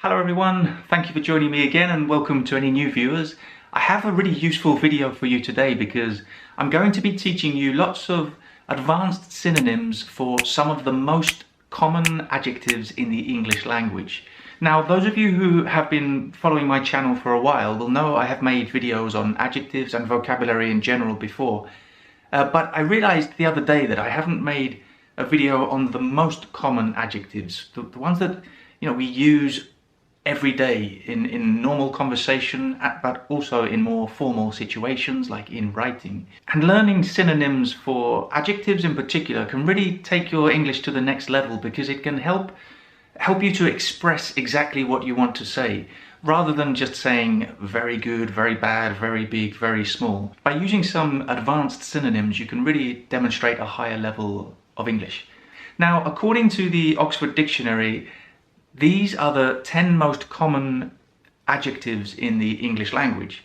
Hello everyone, thank you for joining me again and welcome to any new viewers. I have a really useful video for you today because I'm going to be teaching you lots of advanced synonyms for some of the most common adjectives in the English language. Now, those of you who have been following my channel for a while will know I have made videos on adjectives and vocabulary in general before, but I realized the other day that I haven't made a video on the most common adjectives, the ones that we use every day in normal conversation, but also in more formal situations like in writing. And learning synonyms for adjectives in particular can really take your English to the next level because it can help you to express exactly what you want to say, rather than just saying very good, very bad, very big, very small. By using some advanced synonyms, you can really demonstrate a higher level of English. Now, according to the Oxford Dictionary, these are the 10 most common adjectives in the English language.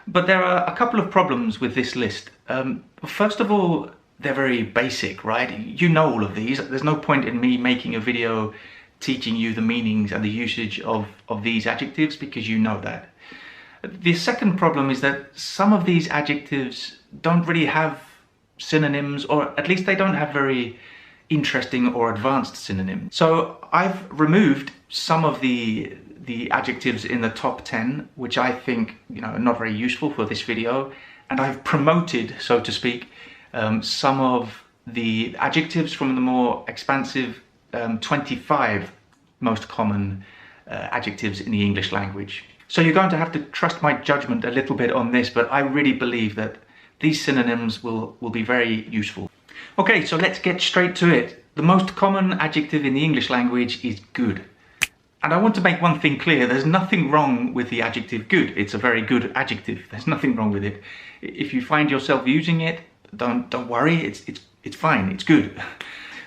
But there are a couple of problems with this list. First of all, they're very basic, right? You know all of these. There's no point in me making a video teaching you the meanings and the usage of these adjectives because you know that. The second problem is that some of these adjectives don't really have synonyms, or at least they don't have very interesting or advanced synonyms. So I've removed some of the adjectives in the top 10, which I think are not very useful for this video, and I've promoted, so to speak, some of the adjectives from the more expansive 25 most common adjectives in the English language. So you're going to have to trust my judgment a little bit on this, but I really believe that these synonyms will be very useful. Okay, so let's get straight to it. The most common adjective in the English language is good. And I want to make one thing clear, there's nothing wrong with the adjective good. It's a very good adjective, there's nothing wrong with it. If you find yourself using it, don't worry, it's fine, it's good.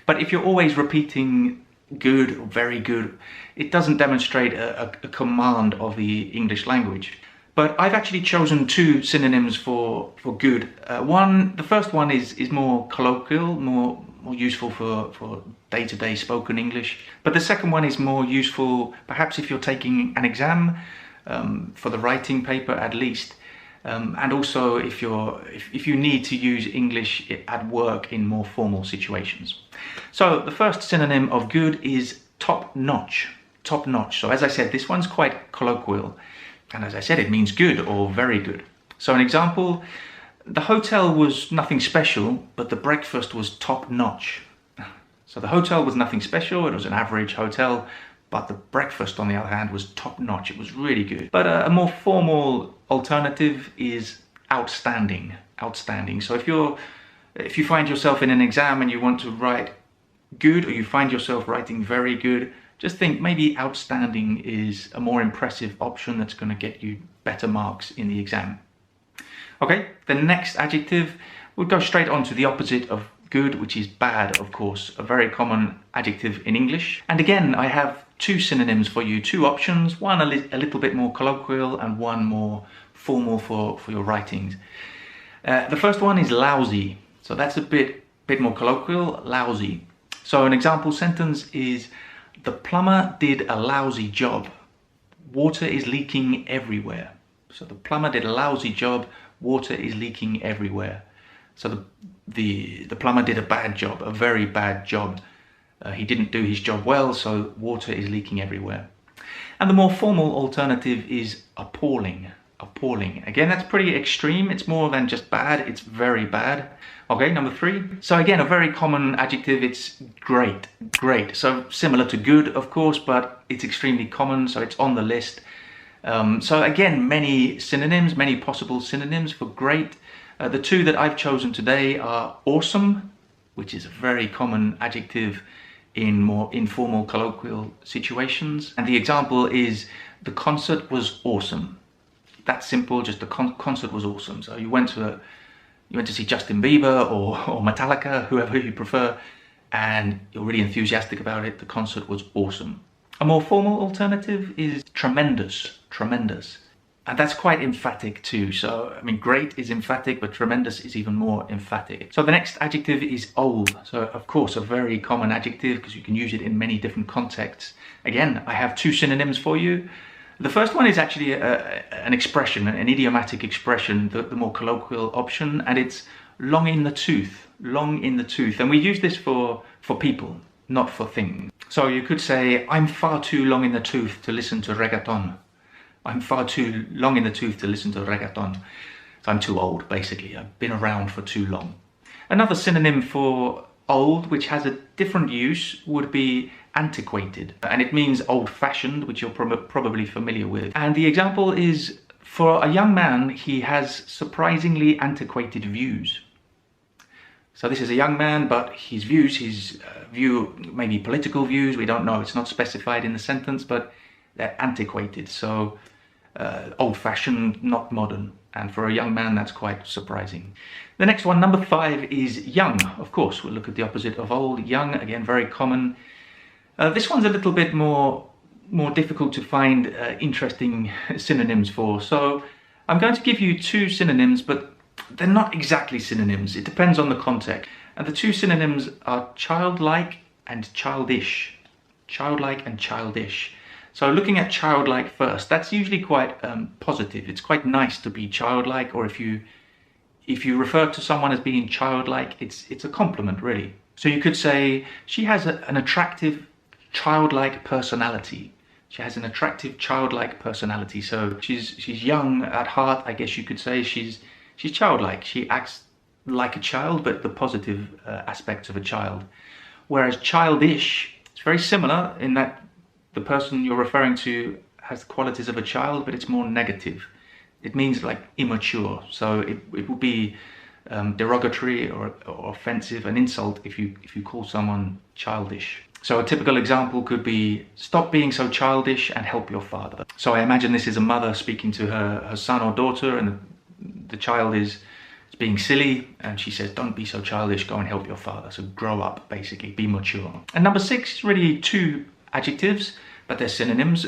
But if you're always repeating good or very good, it doesn't demonstrate a command of the English language. But I've actually chosen two synonyms for good. The first one is more colloquial, more useful for day-to-day spoken English. But the second one is more useful, perhaps if you're taking an exam, for the writing paper at least, and also if you need to use English at work in more formal situations. So the first synonym of good is top-notch. Top-notch. So as I said, this one's quite colloquial. And as I said, it means good or very good. So an example, the hotel was nothing special, but the breakfast was top-notch. So the hotel was nothing special, it was an average hotel, but the breakfast, on the other hand, was top-notch. It was really good. But a more formal alternative is outstanding. Outstanding. So if you find yourself in an exam and you want to write good, or you find yourself writing very good, just think maybe outstanding is a more impressive option that's going to get you better marks in the exam. Okay, the next adjective, we'll go straight on to the opposite of good, which is bad, of course, a very common adjective in English. And again, I have two synonyms for you, two options, one a little bit more colloquial and one more formal for your writings. The first one is lousy, so that's a bit more colloquial, lousy. So an example sentence is, the plumber did a lousy job. Water is leaking everywhere. So the plumber did a lousy job. Water is leaking everywhere. So the plumber did a bad job, a very bad job. He didn't do his job well, so water is leaking everywhere. And the more formal alternative is appalling. Appalling. Again, that's pretty extreme. It's more than just bad, it's very bad. Okay, number 3. So again, a very common adjective, it's great. Great. So similar to good, of course, but it's extremely common, so it's on the list. So again, many synonyms, many possible synonyms for great. The two that I've chosen today are awesome, which is a very common adjective in more informal, colloquial situations. And the example is, the concert was awesome. That's simple, just the concert was awesome. So you went to see Justin Bieber or Metallica, whoever you prefer, and you're really enthusiastic about it. The concert was awesome. A more formal alternative is tremendous. Tremendous. And that's quite emphatic too. So, I mean, great is emphatic, but tremendous is even more emphatic. So the next adjective is old. So, of course, a very common adjective because you can use it in many different contexts. Again, I have two synonyms for you. The first one is actually an expression, an idiomatic expression, the more colloquial option, and it's long in the tooth, long in the tooth. And we use this for people, not for things. So you could say, I'm far too long in the tooth to listen to reggaeton. I'm far too long in the tooth to listen to reggaeton. So I'm too old, basically. I've been around for too long. Another synonym for old, which has a different use, would be antiquated. And it means old-fashioned, which you're probably familiar with. And the example is, for a young man, he has surprisingly antiquated views. So this is a young man, but his view, maybe political views, we don't know. It's not specified in the sentence, but they're antiquated. So old-fashioned, not modern. And for a young man, that's quite surprising. The next one, number 5, is young. Of course, we'll look at the opposite of old. Young, again, very common. This one's a little bit more difficult to find interesting synonyms for. So I'm going to give you two synonyms, but they're not exactly synonyms. It depends on the context. And the two synonyms are childlike and childish. Childlike and childish. So looking at childlike first, that's usually quite positive. It's quite nice to be childlike, or if you refer to someone as being childlike, it's a compliment, really. So you could say, she has an attractive childlike personality. She has an attractive childlike personality. So she's young at heart, I guess you could say. She's childlike. She acts like a child, but the positive aspects of a child. Whereas childish, it's very similar in that the person you're referring to has the qualities of a child, but it's more negative. It means like immature. So it would be derogatory or offensive, an insult if you call someone childish. So a typical example could be, stop being so childish and help your father. So I imagine this is a mother speaking to her son or daughter, and the child is being silly, and she says, don't be so childish, go and help your father. So grow up, basically, be mature. And number 6 is really two adjectives, but they're synonyms,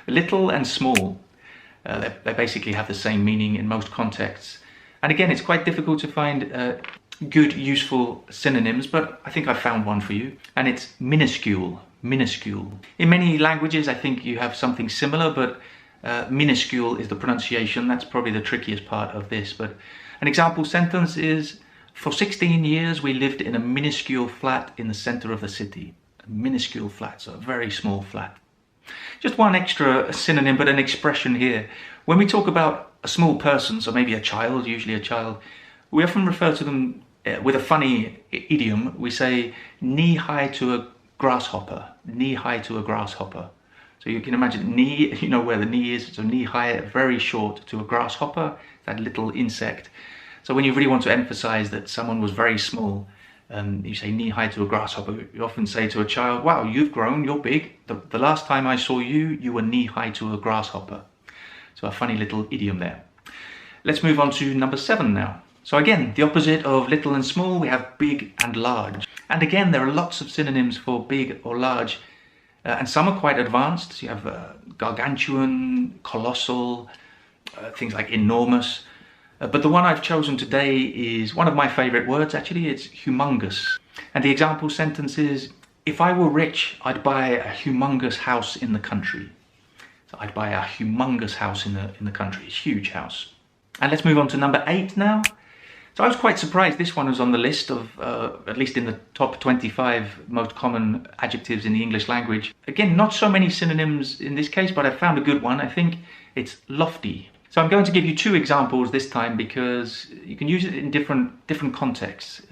little and small. They basically have the same meaning in most contexts. And again, it's quite difficult to find good, useful synonyms, but I think I found one for you. And it's minuscule, minuscule. In many languages, I think you have something similar, but minuscule is the pronunciation. That's probably the trickiest part of this. But an example sentence is, for 16 years, we lived in a minuscule flat in the center of the city. A minuscule flat, so a very small flat. Just one extra synonym, but an expression here. When we talk about a small person, so maybe a child, usually a child, we often refer to them with a funny idiom. We say knee-high to a grasshopper, knee-high to a grasshopper. So you can imagine knee, you know where the knee is, so knee-high, very short to a grasshopper, that little insect. So when you really want to emphasize that someone was very small, you say knee-high to a grasshopper, you often say to a child, wow, you've grown, you're big. The last time I saw you, you were knee-high to a grasshopper. So a funny little idiom there. Let's move on to number 7 now. So again, the opposite of little and small, we have big and large. And again, there are lots of synonyms for big or large, and some are quite advanced. So you have gargantuan, colossal, things like enormous. But the one I've chosen today is one of my favorite words, actually. It's humongous. And the example sentence is, if I were rich, I'd buy a humongous house in the country. So I'd buy a humongous house in the country, a huge house. And let's move on to number 8 now. So I was quite surprised this one was on the list of, at least in the top 25 most common adjectives in the English language. Again, not so many synonyms in this case, but I found a good one. I think it's lofty. So I'm going to give you 2 examples this time because you can use it in different contexts.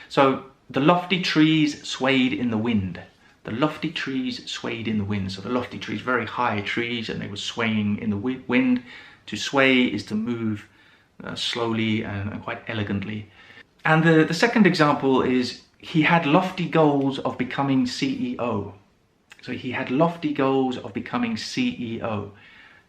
So the lofty trees swayed in the wind. The lofty trees swayed in the wind. So the lofty trees, very high trees, and they were swaying in the wind. To sway is to move slowly and quite elegantly. And the second example is, he had lofty goals of becoming CEO. So he had lofty goals of becoming CEO.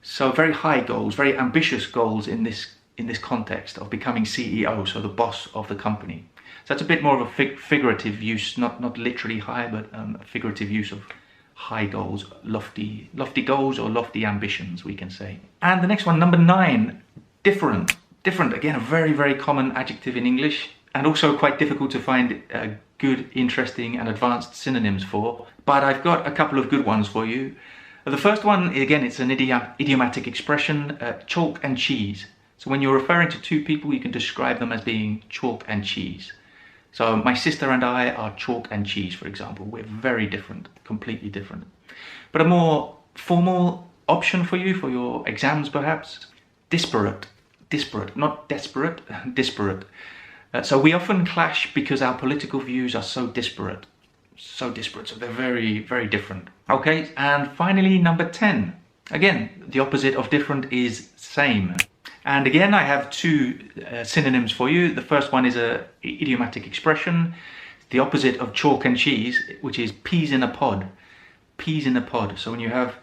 So very high goals, very ambitious goals in this context of becoming CEO, so the boss of the company. So that's a bit more of a figurative use, not literally high, but a figurative use high goals, lofty goals or lofty ambitions, we can say. And the next one, number 9, different. Different, again, a very, very common adjective in English, and also quite difficult to find good, interesting and advanced synonyms for. But I've got a couple of good ones for you. The first one, again, it's an idiomatic expression, chalk and cheese. So when you're referring to two people, you can describe them as being chalk and cheese. So my sister and I are chalk and cheese, for example. We're very different, completely different. But a more formal option for you, for your exams perhaps, disparate. Disparate, not desperate, disparate. So we often clash because our political views are so disparate. So disparate, so they're very, very different. Okay, and finally, number 10. Again, the opposite of different is same. And again, I have two synonyms for you. The first one is an idiomatic expression, the opposite of chalk and cheese, which is peas in a pod. Peas in a pod. So when you have,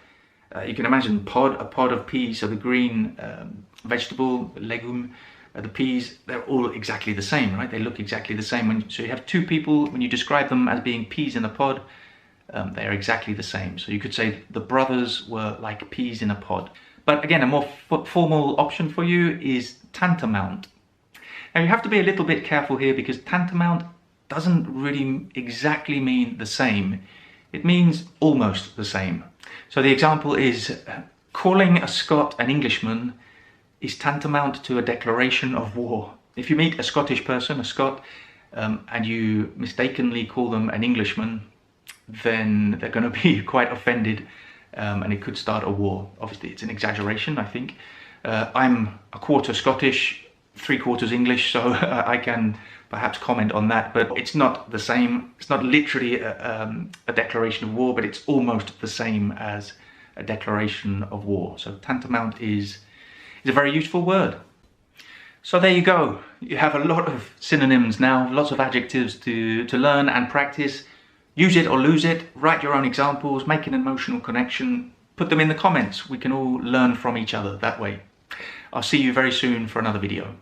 you can imagine a pod of peas, so the green vegetable, legume, the peas, they're all exactly the same, right? They look exactly the same. So you have two people, when you describe them as being peas in a pod, they're exactly the same. So you could say the brothers were like peas in a pod. But again, a more formal option for you is tantamount. Now you have to be a little bit careful here because tantamount doesn't really exactly mean the same. It means almost the same. So the example is, calling a Scot an Englishman is tantamount to a declaration of war. If you meet a Scottish person, a Scot, and you mistakenly call them an Englishman, then they're going to be quite offended, and it could start a war. Obviously, it's an exaggeration, I think. I'm a quarter Scottish, 3/4 English, so I can perhaps comment on that, but it's not the same. It's not literally a declaration of war, but it's almost the same as a declaration of war. So tantamount is a very useful word. So there you go. You have a lot of synonyms now, lots of adjectives to learn and practice. Use it or lose it, write your own examples, make an emotional connection, put them in the comments. We can all learn from each other that way. I'll see you very soon for another video.